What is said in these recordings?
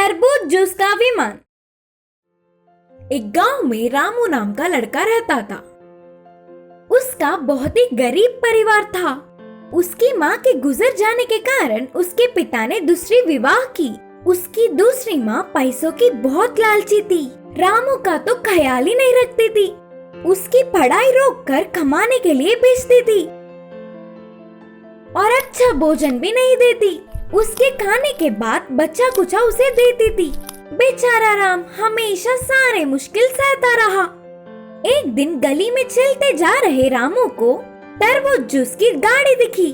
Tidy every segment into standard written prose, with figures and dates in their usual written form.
तरबूज जूस का विमान। एक गांव में रामू नाम का लड़का रहता था। उसका बहुत ही गरीब परिवार था। उसकी माँ के गुजर जाने के कारण उसके पिता ने दूसरी विवाह की। उसकी दूसरी माँ पैसों की बहुत लालची थी। रामू का तो ख्याल ही नहीं रखती थी। उसकी पढ़ाई रोककर कमाने के लिए भेजती थी और अच्छा भोजन भी नहीं देती। उसके खाने के बाद बच्चा कुचा उसे देती थी। बेचारा राम हमेशा सारे मुश्किल सहता रहा। एक दिन गली में चलते जा रहे रामू को तरबूज जूस की गाड़ी दिखी।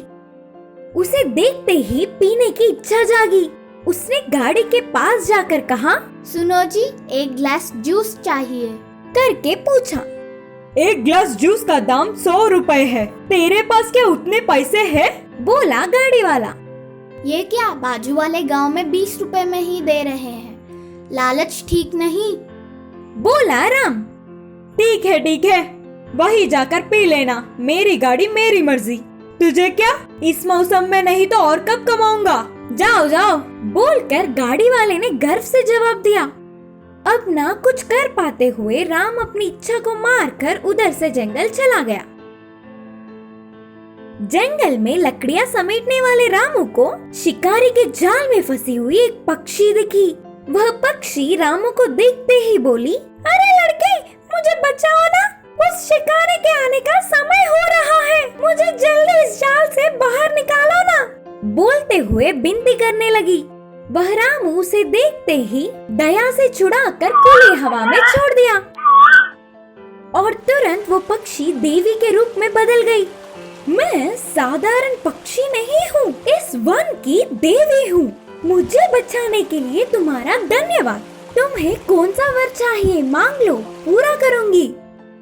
उसे देखते ही पीने की इच्छा जागी। उसने गाड़ी के पास जाकर कहा, सुनो जी, एक गिलास जूस चाहिए करके पूछा। एक गिलास जूस का दाम 100 रुपए है। तेरे पास क्या उतने पैसे हैं? बोला गाड़ी वाला। ये क्या, बाजू वाले गांव में 20 रुपए में ही दे रहे हैं। लालच ठीक नहीं, बोला राम। ठीक है, वही जाकर पी लेना। मेरी गाड़ी मेरी मर्जी। तुझे क्या, इस मौसम में नहीं तो और कब कमाऊंगा। जाओ बोलकर गाड़ी वाले ने गर्व से जवाब दिया। अब ना कुछ कर पाते हुए राम अपनी इच्छा को मारकर उधर से जंगल चला गया। जंगल में लकड़ियां समेटने वाले रामू को शिकारी के जाल में फंसी हुई एक पक्षी दिखी। वह पक्षी रामू को देखते ही बोली, अरे लड़के, मुझे बचाओ ना। उस शिकारी के आने का समय हो रहा है। मुझे जल्दी इस जाल से बाहर निकालो ना। बोलते हुए विनती करने लगी। वह रामू उसे देखते ही दया से छुड़ाकर खुली हवा में छोड़ दिया और तुरंत वो पक्षी देवी के रूप में बदल गई। मैं साधारण पक्षी नहीं हूँ, इस वन की देवी हूँ। मुझे बचाने के लिए तुम्हारा धन्यवाद। तुम्हें कौन सा वर चाहिए, मांग लो, पूरा करूँगी।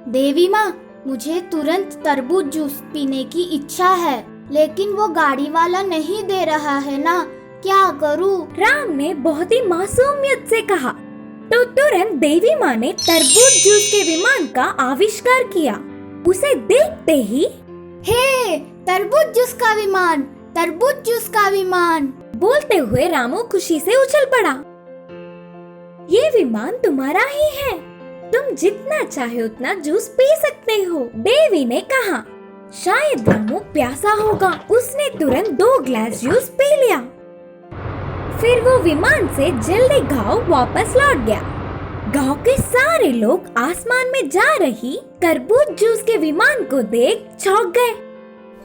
देवी माँ, मुझे तुरंत तरबूज जूस पीने की इच्छा है, लेकिन वो गाड़ी वाला नहीं दे रहा है ना, क्या करूँ? राम ने बहुत ही मासूमियत से कहा। तो तुरंत देवी माँ ने तरबूज जूस के विमान का आविष्कार किया। उसे देखते ही, हे, तरबूज जूस का विमान, तरबूज जूस का विमान, बोलते हुए रामू खुशी से उछल पड़ा। ये विमान तुम्हारा ही है। तुम जितना चाहे उतना जूस पी सकते हो, देवी ने कहा। शायद रामू प्यासा होगा। उसने तुरंत 2 गिलास जूस पी लिया। फिर वो विमान से जल्दी गांव वापस लौट गया। गांव के सारे लोग आसमान में जा रही तरबूज जूस के विमान को देख चौंक गए।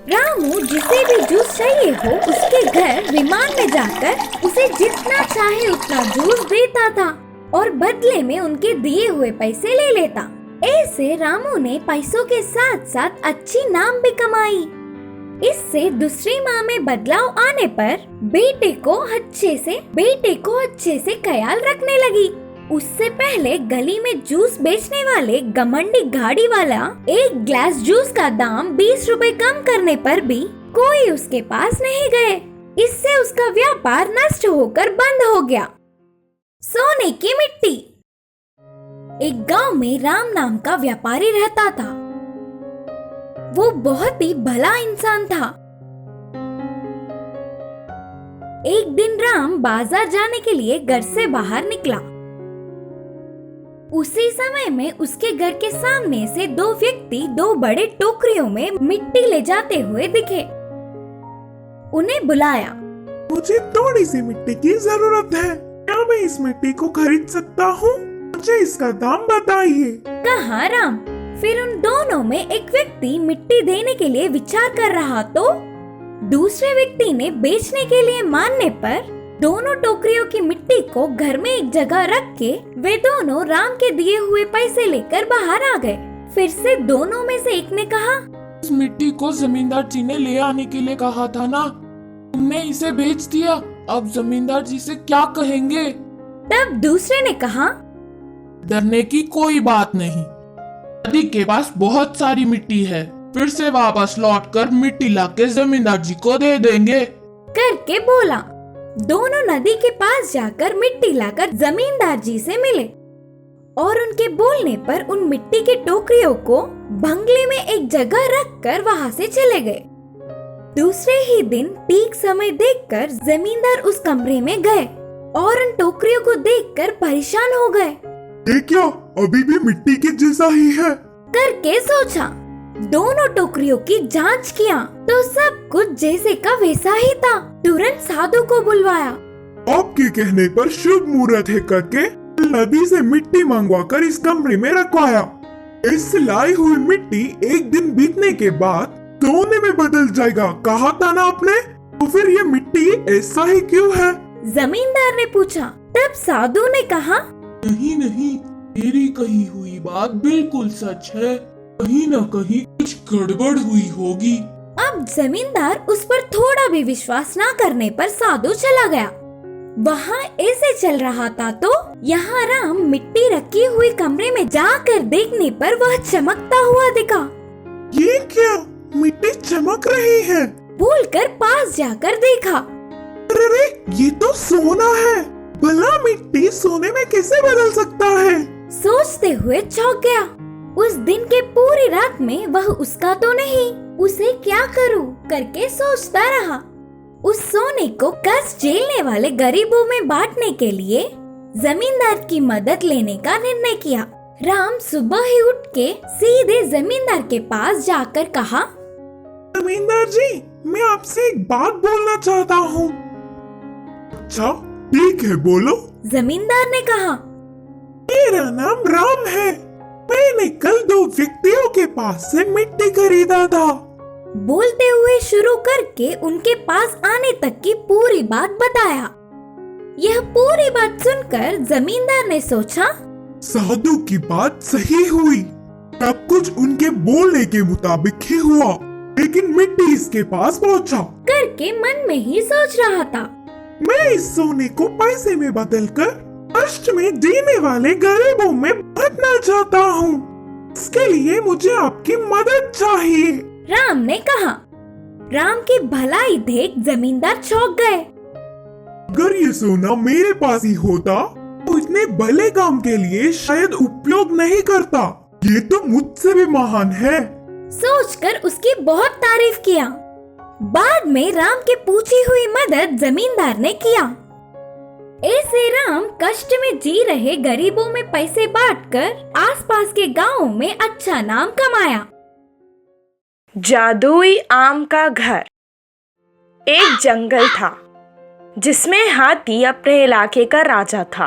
रामू जिसे भी जूस चाहिए हो उसके घर विमान में जाकर उसे जितना चाहे उतना जूस देता था और बदले में उनके दिए हुए पैसे ले लेता। ऐसे रामू ने पैसों के साथ साथ अच्छी नाम भी कमाई। इससे दूसरी माँ में बदलाव आने पर बेटे को अच्छे से ख्याल रखने लगी। उससे पहले गली में जूस बेचने वाले घमंडी गाड़ी वाला एक गिलास जूस का दाम 20 रुपए कम करने पर भी कोई उसके पास नहीं गए। इससे उसका व्यापार नष्ट होकर बंद हो गया। सोने की मिट्टी। एक गांव में राम नाम का व्यापारी रहता था। वो बहुत ही भला इंसान था। एक दिन राम बाजार जाने के लिए घर से बाहर निकला। उसी समय में उसके घर के सामने से 2 व्यक्ति 2 बड़े टोकरियों में मिट्टी ले जाते हुए दिखे। उन्हें बुलाया। मुझे थोड़ी सी मिट्टी की जरूरत है। क्या मैं इस मिट्टी को खरीद सकता हूँ? मुझे इसका दाम बताइए, कहा राम। फिर उन दोनों में एक व्यक्ति मिट्टी देने के लिए विचार कर रहा तो दूसरे व्यक्ति ने बेचने के लिए मानने पर दोनों टोकरियों की मिट्टी को घर में एक जगह रख के वे दोनों राम के दिए हुए पैसे लेकर बाहर आ गए। फिर से दोनों में से एक ने कहा, इस मिट्टी को जमींदार जी ने ले आने के लिए कहा था ना, तुमने इसे बेच दिया। अब जमींदार जी से क्या कहेंगे? तब दूसरे ने कहा, डरने की कोई बात नहीं, नदी के पास बहुत सारी मिट्टी है। फिर से वापस लौटकर मिट्टी लाके जमींदार जी को दे देंगे, करके बोला। दोनों नदी के पास जाकर मिट्टी लाकर जमींदार जी से मिले और उनके बोलने पर उन मिट्टी के टोकरियों को बंगले में एक जगह रखकर वहां से चले गए। दूसरे ही दिन ठीक समय देखकर जमींदार उस कमरे में गए और उन टोकरियों को देखकर परेशान हो गए। ये क्या अभी भी मिट्टी के जैसा ही है? करके सोचा। दोनों टोकरियों की जांच किया तो सब कुछ जैसे का वैसा ही था। तुरंत साधु को बुलवाया। आपके कहने पर शुभ मुहूर्त है करके नदी से मिट्टी मंगवा कर इस कमरे में रखवाया। इस लाई हुई मिट्टी एक दिन बीतने के बाद सोने में बदल जाएगा, कहा था ना आपने? तो फिर ये मिट्टी ऐसा ही क्यों है? जमींदार ने पूछा। तब साधु ने कहा, नहीं नहीं, तेरी कही हुई बात बिल्कुल सच है। कहीं न कहीं कुछ गड़बड़ हुई होगी। अब जमींदार उस पर थोड़ा भी विश्वास न करने पर साधु चला गया। वहाँ ऐसे चल रहा था तो यहाँ राम मिट्टी रखी हुई कमरे में जाकर देखने पर वह चमकता हुआ दिखा। ये क्या मिट्टी चमक रही है? बोलकर पास जाकर देखा। अरे ये तो सोना है। भला मिट्टी सोने में कैसे बदल सकता है? सोचते हुए चौंक गया। उस दिन के पूरी रात में वह उसका तो नहीं, उसे क्या करूं करके सोचता रहा। उस सोने को कर्ज झेलने वाले गरीबों में बांटने के लिए जमींदार की मदद लेने का निर्णय किया। राम सुबह ही उठ के सीधे जमींदार के पास जाकर कहा, जमींदार जी, मैं आपसे एक बात बोलना चाहता हूँ। अच्छा ठीक है, बोलो। जमींदार ने कहा, मेरा नाम राम है। मैंने कल 2 व्यक्तियों के पास से मिट्टी खरीदा था। बोलते हुए शुरू करके उनके पास आने तक की पूरी बात बताया। यह पूरी बात सुनकर जमींदार ने सोचा, साधु की बात सही हुई। सब कुछ उनके बोलने के मुताबिक ही हुआ, लेकिन मिट्टी इसके पास पहुंचा। करके मन में ही सोच रहा था, मैं इस सोने को पैसे में बदलकर कष्ट में जीने वाले गरीबों में बांटना चाहता हूँ। इसके लिए मुझे आपकी मदद चाहिए। राम ने कहा। राम की भलाई देख जमींदार चौंक गए। अगर ये सोना मेरे पास ही होता तो इतने भले काम के लिए शायद उपयोग नहीं करता। ये तो मुझसे भी महान है। सोचकर उसकी बहुत तारीफ किया। बाद में राम की पूछी हुई मदद जमींदार ने किया। ऐसे राम कष्ट में जी रहे गरीबों में पैसे बांटकर आसपास के गांवों में अच्छा नाम कमाया। जादुई आम का घर। एक जंगल था जिसमें हाथी अपने इलाके का राजा था।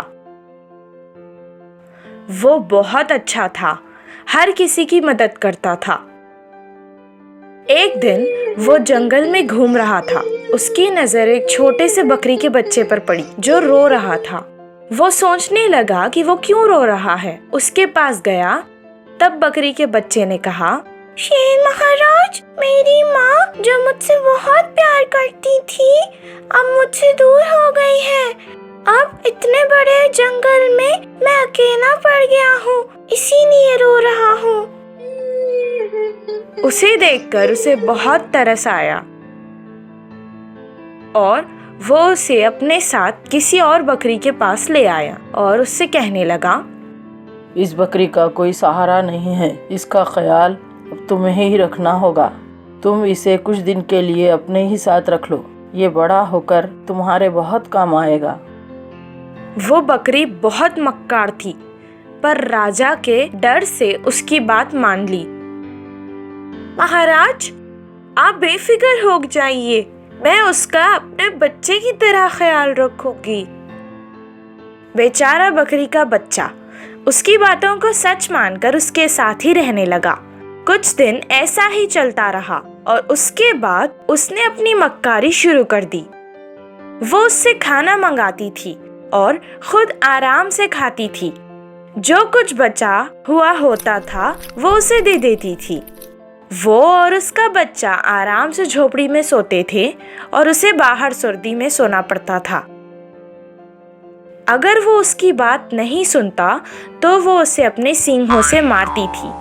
वो बहुत अच्छा था, हर किसी की मदद करता था। एक दिन वो जंगल में घूम रहा था। उसकी नजर एक छोटे से बकरी के बच्चे पर पड़ी जो रो रहा था। वो सोचने लगा कि वो क्यों रो रहा है। उसके पास गया। तब बकरी के बच्चे ने कहा, शेर महाराज, मेरी माँ जो मुझसे बहुत प्यार करती थी अब मुझसे दूर हो गई है। अब इतने बड़े जंगल में मैं अकेला पड़ गया हूँ, इसीलिए रो रहा हूँ। उसे देखकर उसे बहुत तरस आया और वो उसे अपने साथ किसी और बकरी के पास ले आया और उससे कहने लगा, इस बकरी का कोई सहारा नहीं है, इसका ख्याल अब तुम्हें ही रखना होगा। तुम इसे कुछ दिन के लिए अपने ही साथ रख लो, ये बड़ा होकर तुम्हारे बहुत काम आएगा। वो बकरी बहुत मक्कार थी पर राजा के डर से उसकी बात मान ली। महाराज, आप बेफिक्र हो जाइए, मैं उसका अपने बच्चे की तरह ख्याल रखूंगी। बेचारा बकरी का बच्चा उसकी बातों को सच मानकर उसके साथ ही रहने लगा। कुछ दिन ऐसा ही चलता रहा और उसके बाद उसने अपनी मक्कारी शुरू कर दी। वो उससे खाना मंगाती थी और खुद आराम से खाती थी। जो कुछ बचा हुआ होता था वो उसे दे देती थी। वो और उसका बच्चा आराम से झोपड़ी में सोते थे और उसे बाहर सर्दी में सोना पड़ता था। अगर वो उसकी बात नहीं सुनता तो वो उसे अपने सींगों से मारती थी।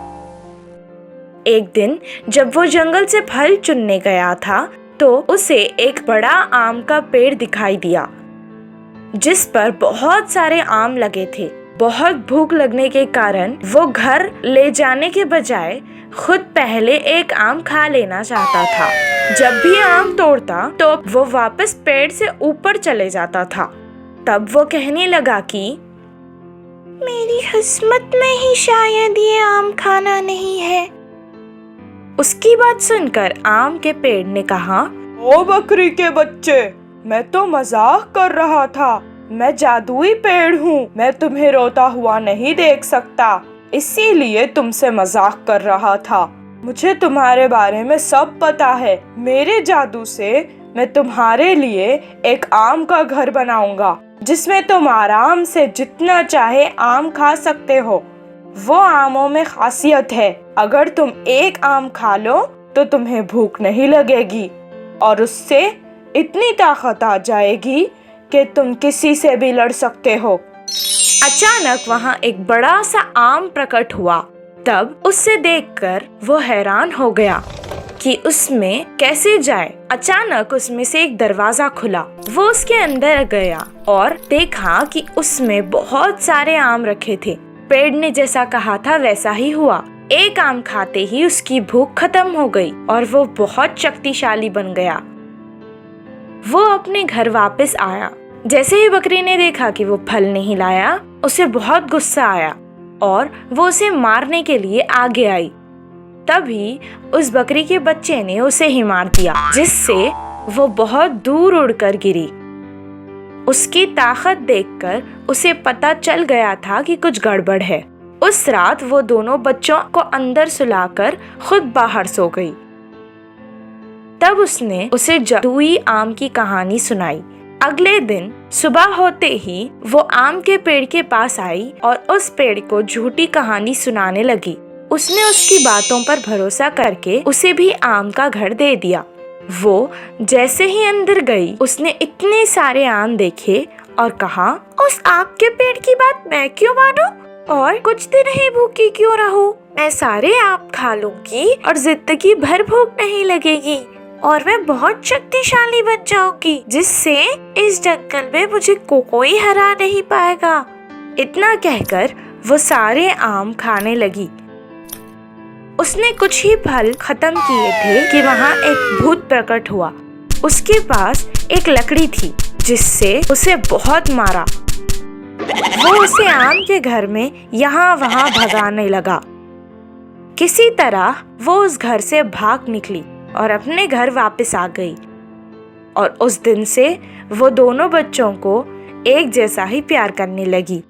एक दिन जब वो जंगल से फल चुनने गया था तो उसे एक बड़ा आम का पेड़ दिखाई दिया जिस पर बहुत सारे आम लगे थे। बहुत भूख लगने के कारण वो घर ले जाने के बजाय खुद पहले एक आम खा लेना चाहता था। जब भी आम तोड़ता तो वो वापस पेड़ से ऊपर चले जाता था। तब वो कहने लगा कि मेरी किस्मत में ही शायद ये आम खाना नहीं है। उसकी बात सुनकर आम के पेड़ ने कहा, ओ बकरी के बच्चे, मैं तो मजाक कर रहा था। मैं जादुई पेड़ हूँ, मैं तुम्हें रोता हुआ नहीं देख सकता, इसीलिए तुमसे मजाक कर रहा था। मुझे तुम्हारे बारे में सब पता है। मेरे जादू से मैं तुम्हारे लिए एक आम का घर बनाऊंगा, जिसमें तुम आराम से जितना चाहे आम खा सकते हो। वो आमों में खासियत है, अगर तुम एक आम खा लो तो तुम्हें भूख नहीं लगेगी और उससे इतनी ताकत आ जाएगी कि तुम किसी से भी लड़ सकते हो। अचानक वहाँ एक बड़ा सा आम प्रकट हुआ। तब उसे देखकर वो हैरान हो गया कि उसमें कैसे जाए। अचानक उसमें से एक दरवाजा खुला। वो उसके अंदर गया और देखा कि उसमें बहुत सारे आम रखे थे। पेड़ ने जैसा कहा था वैसा ही हुआ। एक आम खाते ही उसकी भूख खत्म हो गई और वो बहुत शक्तिशाली बन गया। वो अपने घर वापस आया। जैसे ही बकरी ने देखा कि वो फल नहीं लाया, उसे बहुत गुस्सा आया और वो उसे मारने के लिए आगे आई। तभी उस बकरी के बच्चे ने उसे ही मार दिया, जिससे वो बहुत दूर उड़कर गिरी। उसकी ताकत देखकर उसे पता चल गया था कि कुछ गड़बड़ है। उस रात वो दोनों बच्चों को अंदर सुलाकर खुद बाहर सो गई। तब उसने उसे जादुई आम की कहानी सुनाई। अगले दिन सुबह होते ही वो आम के पेड़ के पास आई और उस पेड़ को झूठी कहानी सुनाने लगी। उसने उसकी बातों पर भरोसा करके उसे भी आम का घर दे दिया। वो जैसे ही अंदर गई, उसने इतने सारे आम देखे और कहा, उस आम के पेड़ की बात मैं क्यों मानूं और कुछ दिन ही भूखी क्यों रहूं? मैं सारे आम खा लूंगी और जिंदगी भर भूख नहीं लगेगी और मैं बहुत शक्तिशाली बन जाऊंगी, जिससे इस जंगल में मुझे कोई हरा नहीं पाएगा। इतना कहकर वो सारे आम खाने लगी। उसने कुछ ही फल खत्म किए थे कि वहाँ एक भूत प्रकट हुआ। उसके पास एक लकड़ी थी, जिससे उसे बहुत मारा। वो उसे आम के घर में यहाँ वहाँ भगाने लगा। किसी तरह वो उस घर से भाग निकली और अपने घर वापस आ गई और उस दिन से वो दोनों बच्चों को एक जैसा ही प्यार करने लगी।